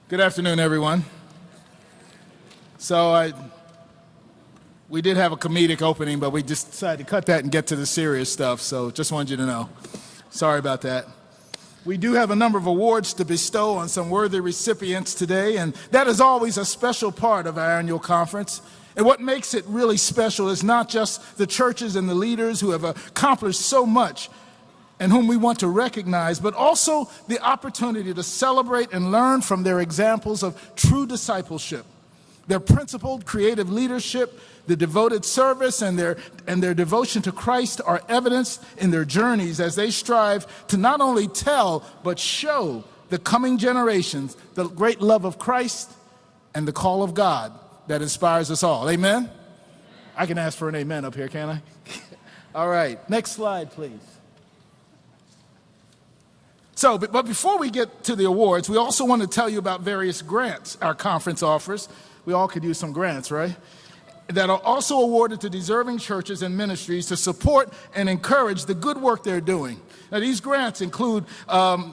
Good afternoon, everyone. We did have a comedic opening, but we just decided to cut that and get to the serious stuff, so just wanted you to know. Sorry about that. We do have a number of awards to bestow on some worthy recipients today, and that is always a special part of our annual conference. And what makes it really special is not just the churches and the leaders who have accomplished so much and whom we want to recognize, but also the opportunity to celebrate and learn from their examples of true discipleship. Their principled, creative leadership, the devoted service, and their devotion to Christ are evidenced in their journeys as they strive to not only tell, but show the coming generations the great love of Christ and the call of God that inspires us all. Amen? I can ask for an amen up here, can't I? All right, next slide, please. But before we get to the awards, we also want to tell you about various grants our conference offers. We all could use some grants, right? That are also awarded to deserving churches and ministries to support and encourage the good work they're doing. Now, these grants include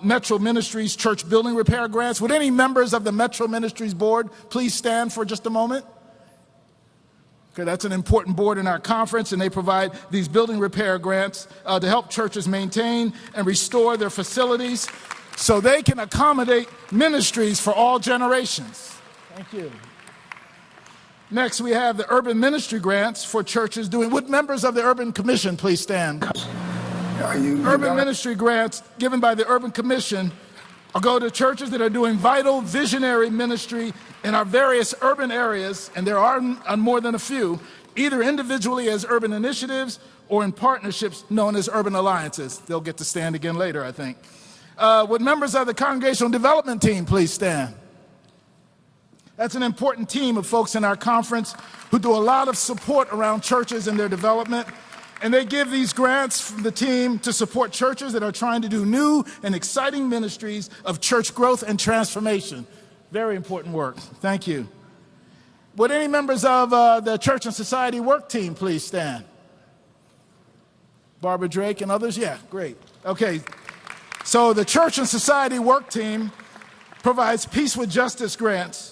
Metro Ministries Church Building Repair Grants. Would any members of the Metro Ministries Board please stand for just a moment? Okay, that's an important board in our conference, and they provide these building repair grants to help churches maintain and restore their facilities so they can accommodate ministries for all generations. Thank you. Next, we have the Urban Ministry Grants for churches doing. Would members of the Urban Commission please stand? Urban Ministry Grants given by the Urban Commission go to churches that are doing vital, visionary ministry in our various urban areas, and there are more than a few, either individually as urban initiatives or in partnerships known as urban alliances. They'll get to stand again later, I think. Would members of the Congregational Development Team please stand? That's an important team of folks in our conference who do a lot of support around churches and their development. And they give these grants from the team to support churches that are trying to do new and exciting ministries of church growth and transformation. Very important work. Thank you. Would any members of the Church and Society Work Team please stand? Barbara Drake and others? Yeah, great. Okay. So the Church and Society Work Team provides Peace with Justice grants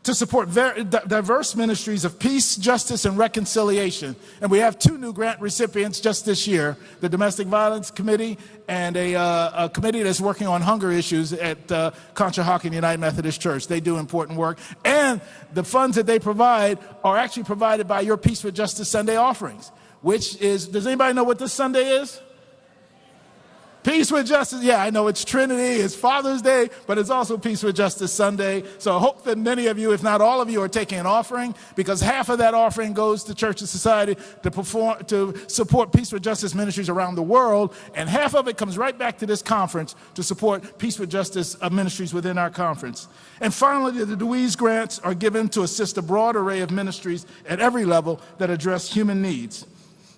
to support diverse ministries of peace, justice, and reconciliation. And we have two new grant recipients just this year, the Domestic Violence Committee and a committee that's working on hunger issues at Conshohocken United Methodist Church. They do important work. And the funds that they provide are actually provided by your Peace with Justice Sunday offerings, which is, does anybody know what this Sunday is? Peace with Justice, yeah, I know it's Trinity, it's Father's Day, but it's also Peace with Justice Sunday. So I hope that many of you, if not all of you, are taking an offering, because half of that offering goes to Church and Society to support Peace with Justice ministries around the world, and half of it comes right back to this conference to support Peace with Justice ministries within our conference. And finally, the DeWeese grants are given to assist a broad array of ministries at every level that address human needs.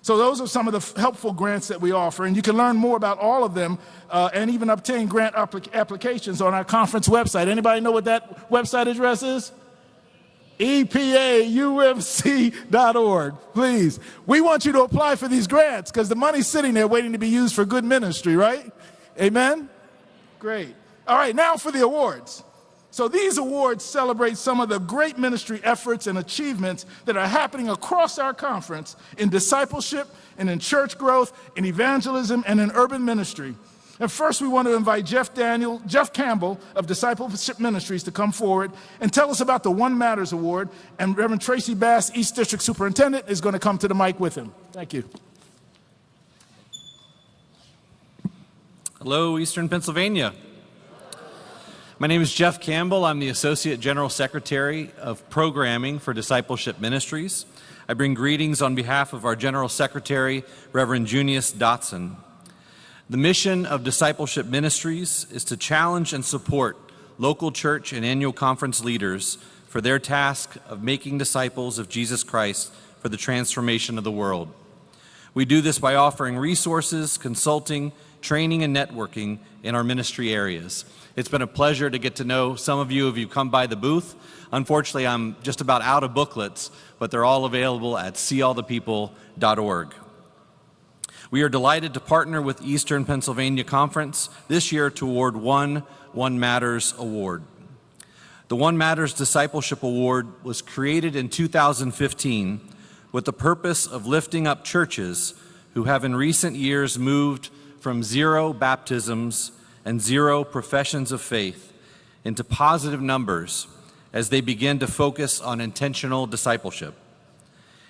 So those are some of the helpful grants that we offer, and you can learn more about all of them and even obtain grant applications on our conference website. Anybody know what that website address is? EPAUMC.org. Please. We want you to apply for these grants because the money's sitting there waiting to be used for good ministry, right? Amen? Great. All right, now for the awards. So these awards celebrate some of the great ministry efforts and achievements that are happening across our conference in discipleship and in church growth, in evangelism, and in urban ministry. And first, we want to invite Jeff Campbell of Discipleship Ministries to come forward and tell us about the One Matters Award. And Reverend Tracy Bass, East District Superintendent, is going to come to the mic with him. Thank you. Hello, Eastern Pennsylvania. My name is Jeff Campbell. I'm the Associate General Secretary of Programming for Discipleship Ministries. I bring greetings on behalf of our General Secretary, Reverend Junius Dotson. The mission of Discipleship Ministries is to challenge and support local church and annual conference leaders for their task of making disciples of Jesus Christ for the transformation of the world. We do this by offering resources, consulting, training, and networking in our ministry areas. It's been a pleasure to get to know some of you if you come by the booth. Unfortunately, I'm just about out of booklets, but they're all available at seeallthepeople.org. We are delighted to partner with Eastern Pennsylvania Conference this year to award One Matters Award. The One Matters Discipleship Award was created in 2015 with the purpose of lifting up churches who have in recent years moved from 0 baptisms and 0 professions of faith into positive numbers as they begin to focus on intentional discipleship.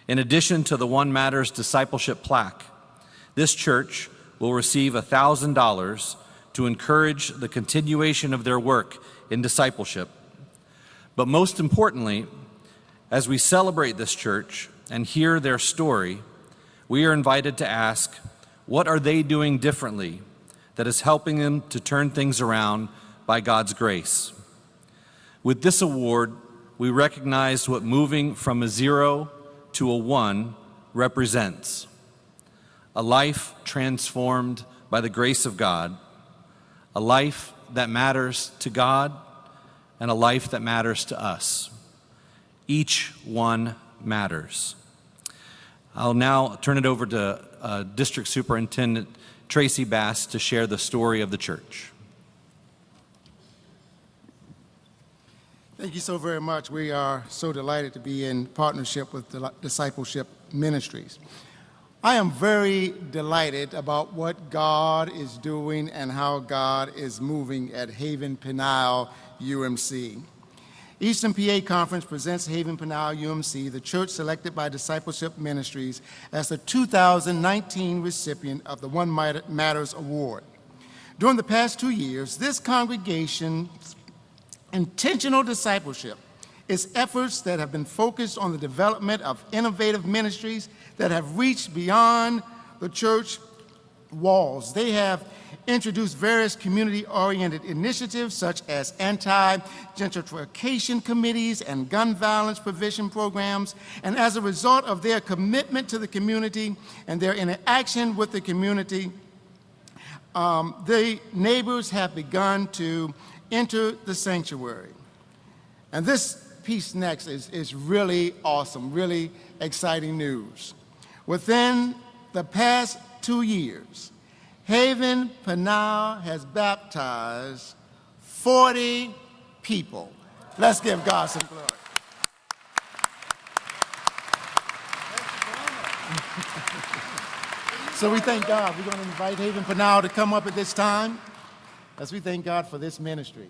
In addition to the One Matters Discipleship plaque, this church will receive $1,000 to encourage the continuation of their work in discipleship. But most importantly, as we celebrate this church and hear their story, we are invited to ask, what are they doing differently that is helping them to turn things around by God's grace? With this award, we recognize what moving from a 0 to a 1 represents: a life transformed by the grace of God, a life that matters to God, and a life that matters to us. Each one matters. I'll now turn it over to District Superintendent Tracy Bass to share the story of the church. Thank you so very much. We are so delighted to be in partnership with Discipleship Ministries. I am very delighted about what God is doing and how God is moving at Haven Pinal UMC. Eastern PA Conference presents Haven Pinal UMC, the church selected by Discipleship Ministries as the 2019 recipient of the One Matters Award. During the past 2 years, this congregation's intentional discipleship is efforts that have been focused on the development of innovative ministries that have reached beyond the church walls. They have introduced various community-oriented initiatives such as anti-gentrification committees and gun violence prevention programs. And as a result of their commitment to the community and their interaction with the community, the neighbors have begun to enter the sanctuary. And this piece next is really awesome, really exciting news. Within the past 2 years, Haven Pinal has baptized 40 people. Let's give God some glory. So we thank God. We're going to invite Haven Pinal to come up at this time as we thank God for this ministry.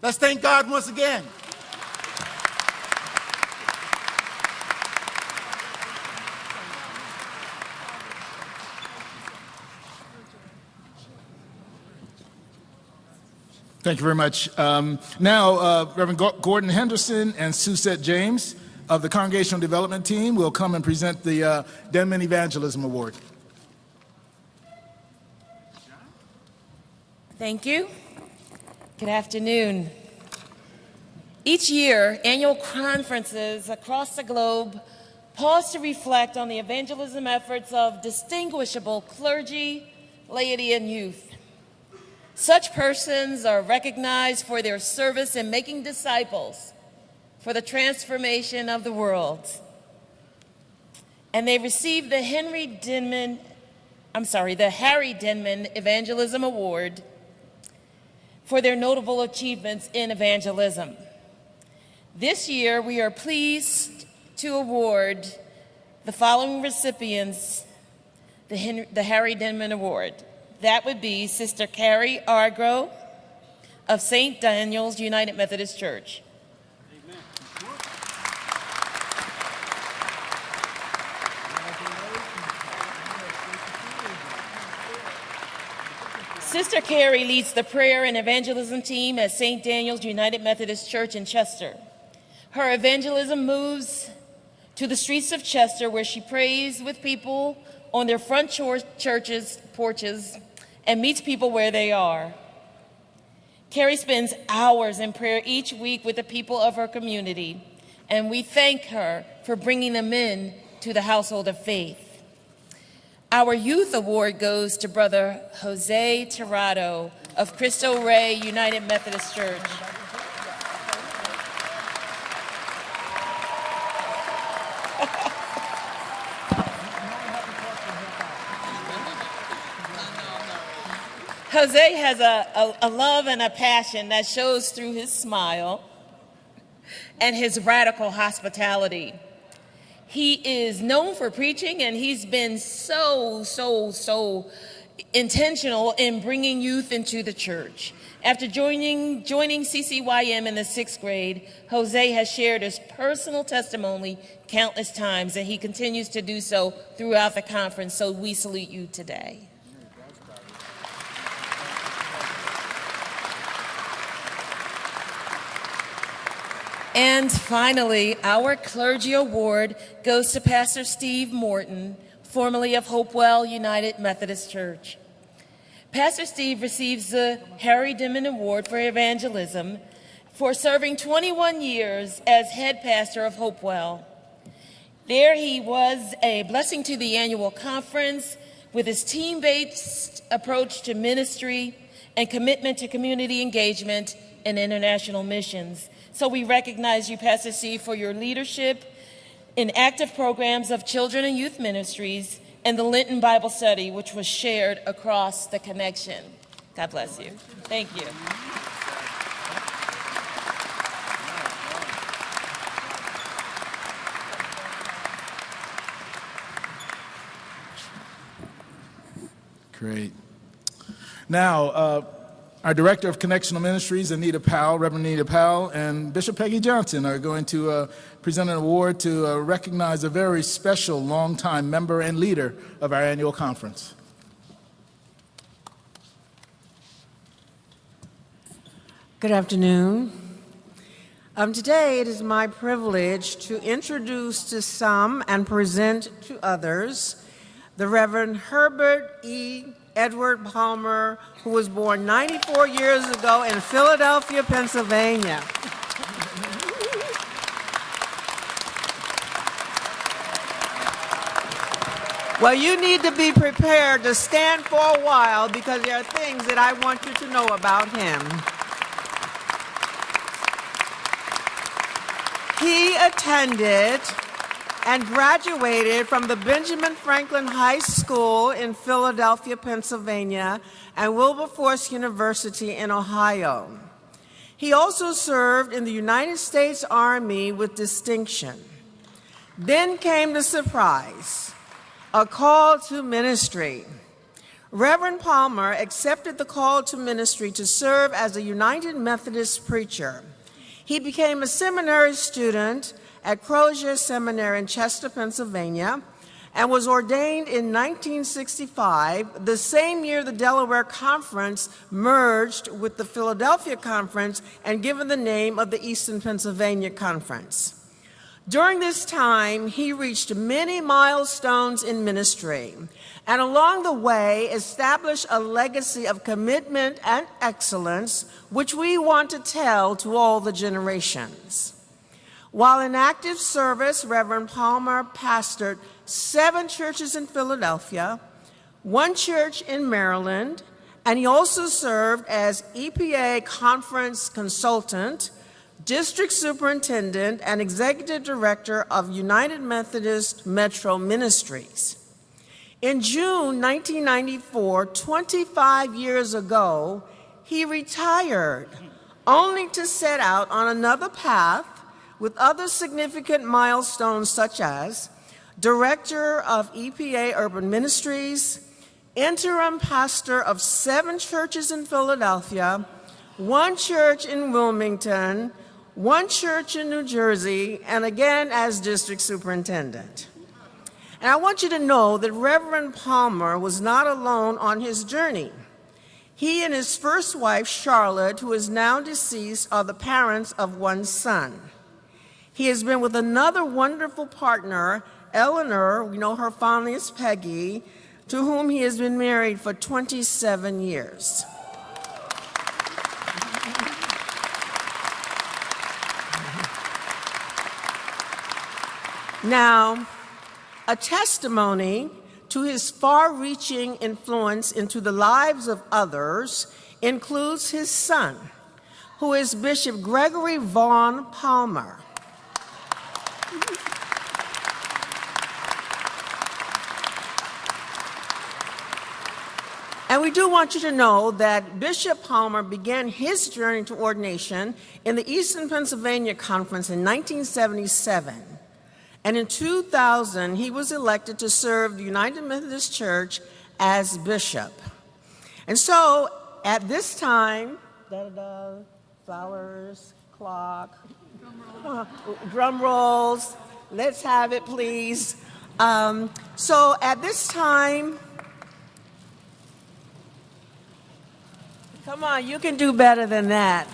Let's thank God once again. Thank you very much. Now, Reverend Gordon Henderson and Suzette James of the Congregational Development Team will come and present the Denman Evangelism Award. Thank you. Good afternoon. Each year, annual conferences across the globe pause to reflect on the evangelism efforts of distinguishable clergy, laity, and youth. Such persons are recognized for their service in making disciples for the transformation of the world. And they receive the Harry Denman Evangelism Award for their notable achievements in evangelism. This year, we are pleased to award the following recipients the Harry Denman Award. That would be Sister Carrie Argro of St. Daniel's United Methodist Church. Amen. Sister Carrie leads the prayer and evangelism team at St. Daniel's United Methodist Church in Chester. Her evangelism moves to the streets of Chester, where she prays with people on their front porches and meets people where they are. Carrie spends hours in prayer each week with the people of her community, and we thank her for bringing them in to the household of faith. Our youth award goes to Brother Jose Tirado of Cristo Rey United Methodist Church. Jose has a love and a passion that shows through his smile and his radical hospitality. He is known for preaching, and he's been so intentional in bringing youth into the church. After joining CCYM in the 6th grade, Jose has shared his personal testimony countless times, and he continues to do so throughout the conference, so we salute you today. And finally, our clergy award goes to Pastor Steve Morton, formerly of Hopewell United Methodist Church. Pastor Steve receives the Harry Dimon Award for Evangelism for serving 21 years as head pastor of Hopewell. There he was a blessing to the annual conference with his team-based approach to ministry and commitment to community engagement and international missions. So we recognize you, Pastor Steve, for your leadership in active programs of children and youth ministries and the Linton Bible Study, which was shared across the connection. God bless you. Thank you. Great. Now, our Director of Connectional Ministries, Anita Powell, Reverend Anita Powell, and Bishop Peggy Johnson are going to present an award to recognize a very special longtime member and leader of our annual conference. Good afternoon. Today it is my privilege to introduce to some and present to others the Reverend Herbert E. Edward Palmer, who was born 94 years ago in Philadelphia, Pennsylvania. Well, you need to be prepared to stand for a while because there are things that I want you to know about him. He attended and graduated from the Benjamin Franklin High School in Philadelphia, Pennsylvania, and Wilberforce University in Ohio. He also served in the United States Army with distinction. Then came the surprise, a call to ministry. Reverend Palmer accepted the call to ministry to serve as a United Methodist preacher. He became a seminary student at Crozier Seminary in Chester, Pennsylvania, and was ordained in 1965, the same year the Delaware Conference merged with the Philadelphia Conference and given the name of the Eastern Pennsylvania Conference. During this time, he reached many milestones in ministry, and along the way established a legacy of commitment and excellence, which we want to tell to all the generations. While in active service, Reverend Palmer pastored 7 churches in Philadelphia, 1 church in Maryland, and he also served as EPA conference consultant, district superintendent, and executive director of United Methodist Metro Ministries. In June 1994, 25 years ago, he retired, only to set out on another path with other significant milestones such as Director of EPA Urban Ministries, interim pastor of 7 churches in Philadelphia, 1 church in Wilmington, 1 church in New Jersey, and again as district superintendent. And I want you to know that Reverend Palmer was not alone on his journey. He and his first wife, Charlotte, who is now deceased, are the parents of 1 son. He has been with another wonderful partner, Eleanor, we know her fondly as Peggy, to whom he has been married for 27 years. Now, a testimony to his far-reaching influence into the lives of others includes his son, who is Bishop Gregory Vaughn Palmer. And we do want you to know that Bishop Palmer began his journey to ordination in the Eastern Pennsylvania Conference in 1977. And in 2000, he was elected to serve the United Methodist Church as bishop. And so at this time, flowers, clock, drum rolls, let's have it, please. So at this time, come on, you can do better than that.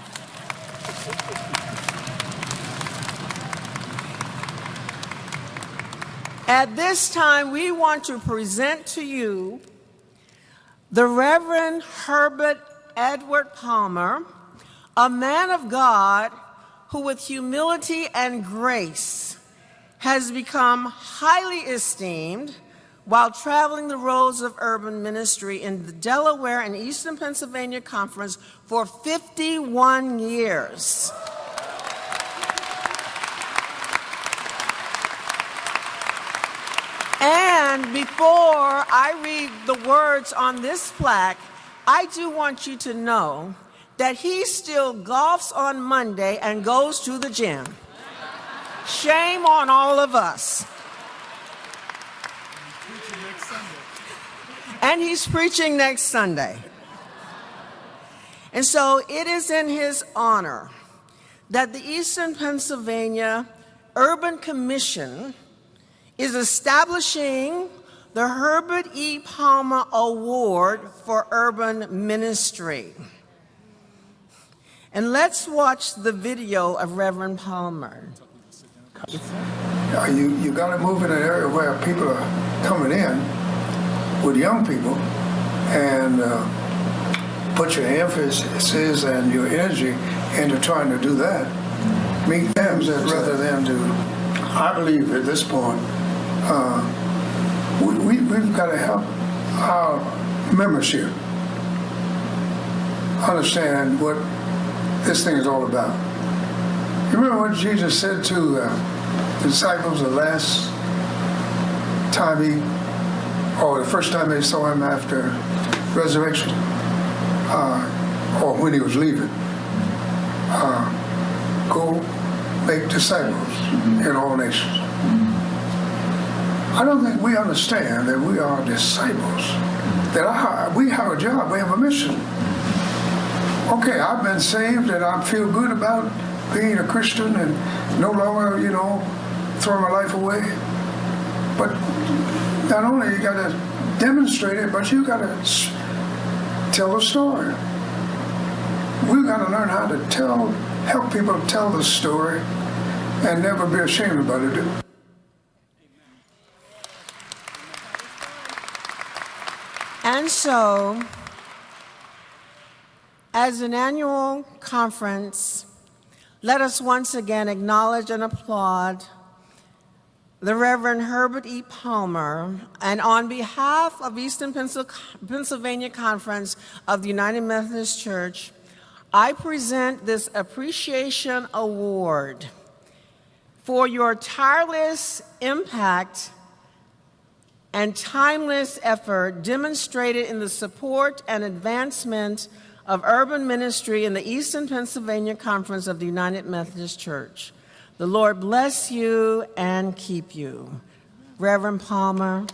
At this time, we want to present to you the Reverend Herbert Edward Palmer, a man of God who with humility and grace has become highly esteemed while traveling the roads of urban ministry in the Delaware and Eastern Pennsylvania Conference for 51 years. And before I read the words on this plaque, I do want you to know that he still golfs on Monday and goes to the gym. Shame on all of us. And he's preaching next Sunday. And so it is in his honor that the Eastern Pennsylvania Urban Commission is establishing the Herbert E. Palmer Award for Urban Ministry. And let's watch the video of Reverend Palmer. You got to move in an area where people are coming in with young people and put your emphasis and your energy into trying to do that. Meet them rather than to, I believe at this point, we've got to help our membership understand what this thing is all about. You remember what Jesus said to the disciples the last time or the first time they saw him after resurrection, or when he was leaving? Go make disciples in all nations. I don't think we understand that we are disciples, that we have a job, we have a mission. Okay, I've been saved and I feel good about being a Christian and no longer, throwing my life away. But not only you got to demonstrate it, but you got to tell the story. We've got to learn how to help people tell the story and never be ashamed about it. And so, as an annual conference, let us once again acknowledge and applaud the Reverend Herbert E. Palmer, and on behalf of Eastern Pennsylvania Conference of the United Methodist Church, I present this Appreciation Award for your tireless impact and timeless effort demonstrated in the support and advancement of urban ministry in the Eastern Pennsylvania Conference of the United Methodist Church. The Lord bless you and keep you. Reverend Palmer.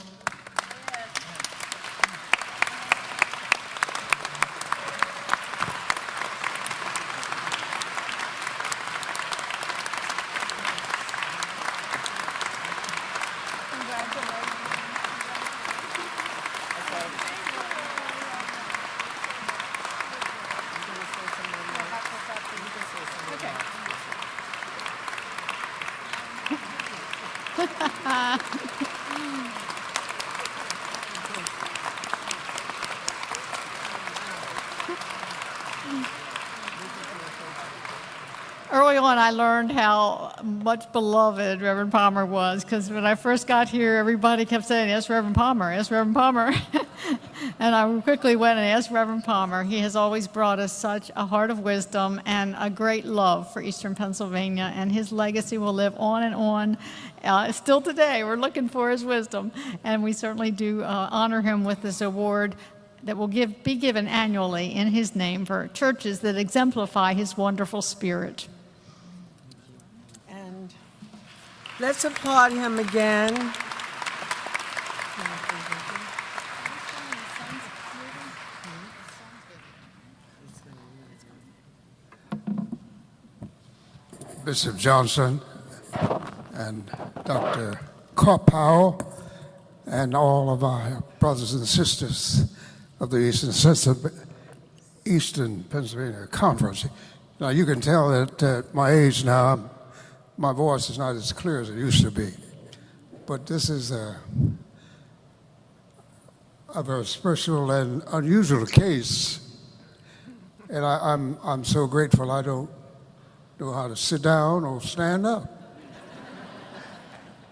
Early on, I learned how much beloved Reverend Palmer was, because when I first got here, everybody kept saying, "Yes, Reverend Palmer, yes, Reverend Palmer." And I quickly went and asked Reverend Palmer. He has always brought us such a heart of wisdom and a great love for Eastern Pennsylvania, and his legacy will live on and on. Still today, we're looking for his wisdom, and we certainly do honor him with this award that will be given annually in his name for churches that exemplify his wonderful spirit. And let's applaud him again. Bishop Johnson and Dr. Korpau and all of our brothers and sisters of the Eastern Pennsylvania Conference. Now, you can tell that at my age now, my voice is not as clear as it used to be. But this is a very special and unusual case. And I'm so grateful I don't know how to sit down or stand up.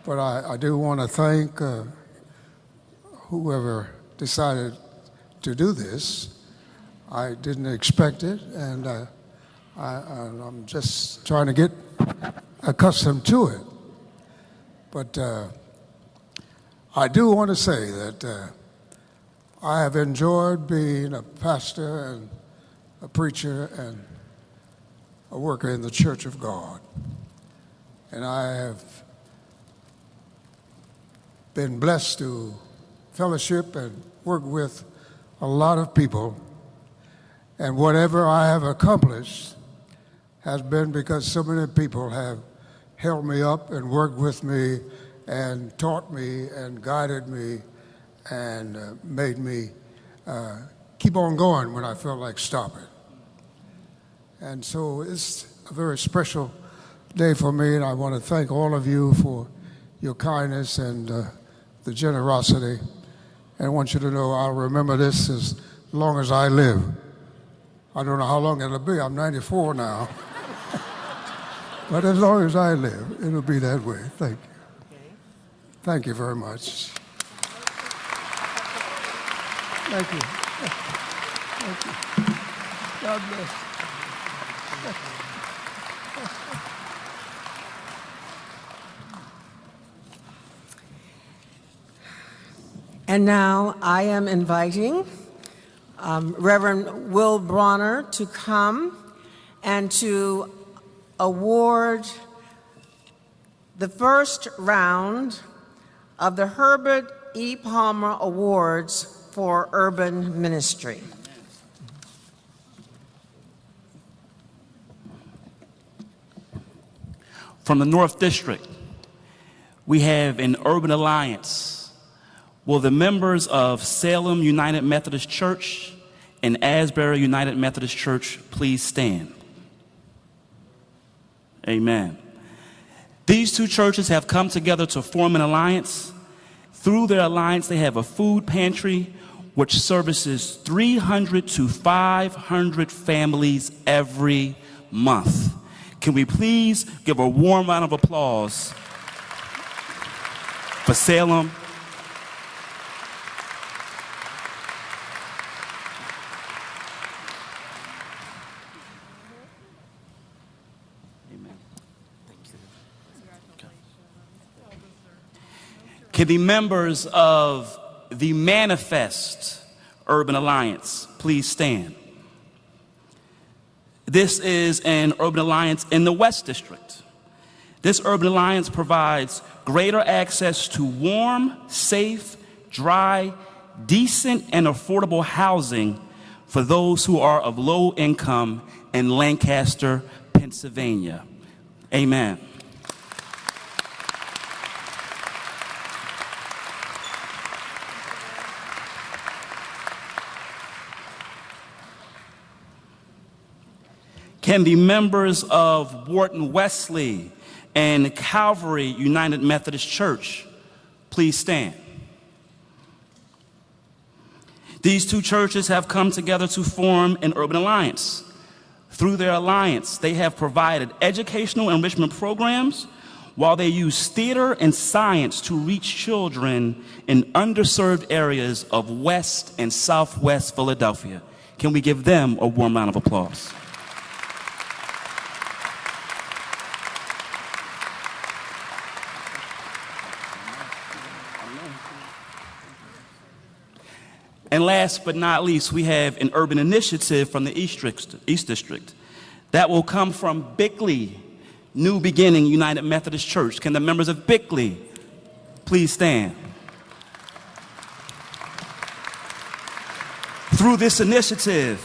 But I do want to thank whoever decided to do this. I didn't expect it, and I'm just trying to get accustomed to it. But I do want to say that I have enjoyed being a pastor and a preacher and a worker in the Church of God. And I have been blessed to fellowship and work with a lot of people. And whatever I have accomplished has been because so many people have held me up and worked with me and taught me and guided me and made me keep on going when I felt like stopping. And so it's a very special day for me, and I want to thank all of you for your kindness and the generosity. And I want you to know I'll remember this as long as I live. I don't know how long it'll be. I'm 94 now. But as long as I live, it'll be that way. Thank you. Thank you very much. Thank you. Thank you. God bless. And now I am inviting Reverend Will Bronner to come and to award the first round of the Herbert E. Palmer Awards for Urban Ministry. From the North District, we have an Urban Alliance. Will the members of Salem United Methodist Church and Asbury United Methodist Church please stand? Amen. These two churches have come together to form an alliance. Through their alliance, they have a food pantry which services 300 to 500 families every month. Can we please give a warm round of applause for Salem? Amen. Thank you. Can the members of the Manifest Urban Alliance please stand? This is an urban alliance in the West District. This urban alliance provides greater access to warm, safe, dry, decent, and affordable housing for those who are of low income in Lancaster, Pennsylvania. Amen. Can the members of Wharton Wesley and Calvary United Methodist Church please stand? These two churches have come together to form an urban alliance. Through their alliance, they have provided educational enrichment programs while they use theater and science to reach children in underserved areas of West and Southwest Philadelphia. Can we give them a warm round of applause? And last but not least, we have an urban initiative from the East District that will come from Bickley, New Beginning United Methodist Church. Can the members of Bickley please stand? Through this initiative,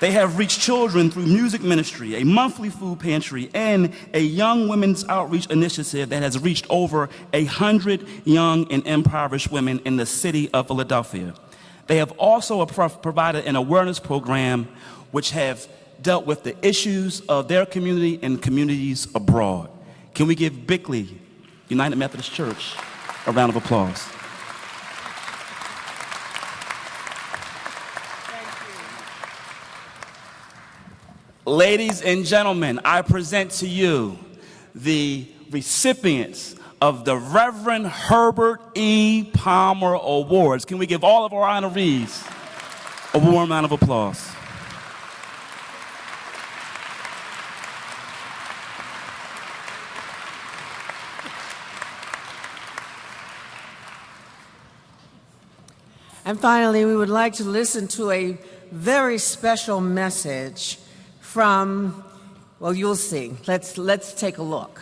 they have reached children through music ministry, a monthly food pantry, and a young women's outreach initiative that has reached over 100 young and impoverished women in the city of Philadelphia. They have also provided an awareness program which have dealt with the issues of their community and communities abroad. Can we give Bickley United Methodist Church a round of applause? Ladies and gentlemen, I present to you the recipients of the Reverend Herbert E. Palmer Awards. Can we give all of our honorees a warm round of applause? And finally, we would like to listen to a very special message from, well, you'll see. Let's take a look.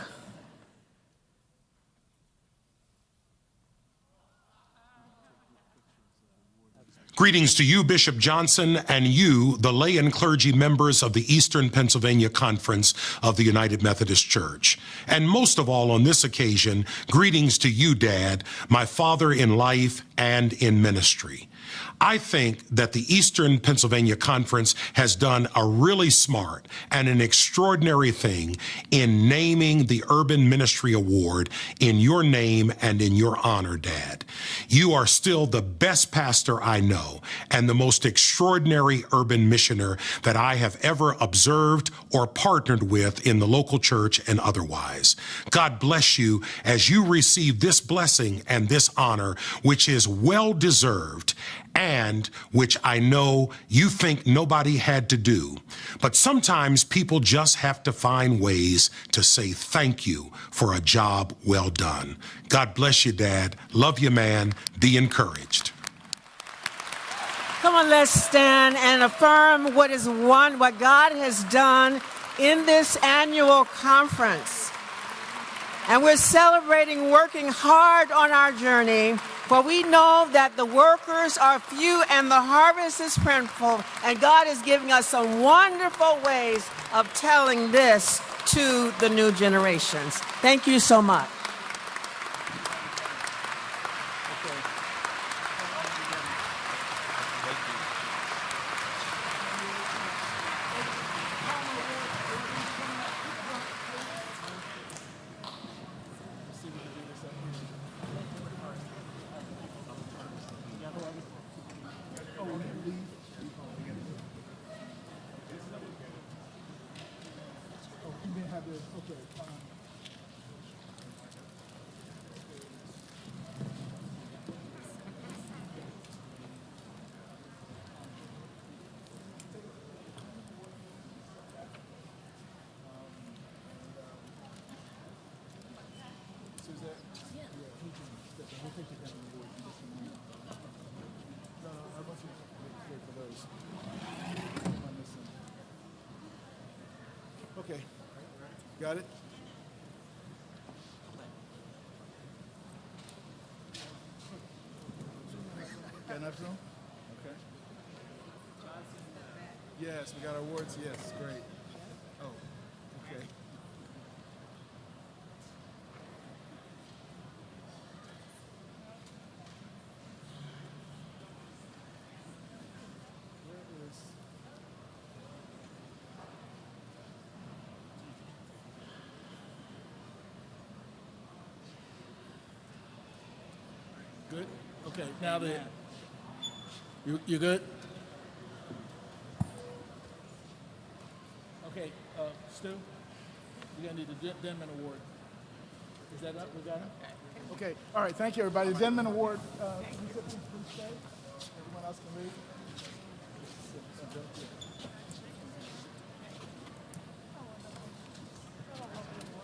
Greetings to you, Bishop Johnson, and you, the lay and clergy members of the Eastern Pennsylvania Conference of the United Methodist Church. And most of all on this occasion, greetings to you, Dad, my father in life and in ministry. I think that the Eastern Pennsylvania Conference has done a really smart and an extraordinary thing in naming the Urban Ministry Award in your name and in your honor, Dad. You are still the best pastor I know and the most extraordinary urban missioner that I have ever observed or partnered with in the local church and otherwise. God bless you as you receive this blessing and this honor, which is well deserved and which I know you think nobody had to do. But sometimes people just have to find ways to say thank you for a job well done. God bless you, Dad. Love you, man. Be encouraged. Come on, let's stand and affirm what God has done in this annual conference. And we're celebrating working hard on our journey, for we know that the workers are few and the harvest is plentiful, and God is giving us some wonderful ways of telling this to the new generations. Thank you so much. Okay, got it? Got enough room? Okay. Yes, we got our awards, yes, great. Oh, okay. Good? Okay, now you good? Okay, Stu, you're gonna need the Denman Award. Is that up? We got him? Okay, all right, thank you, everybody. The Denman Award, can you please stay? Everyone else can leave.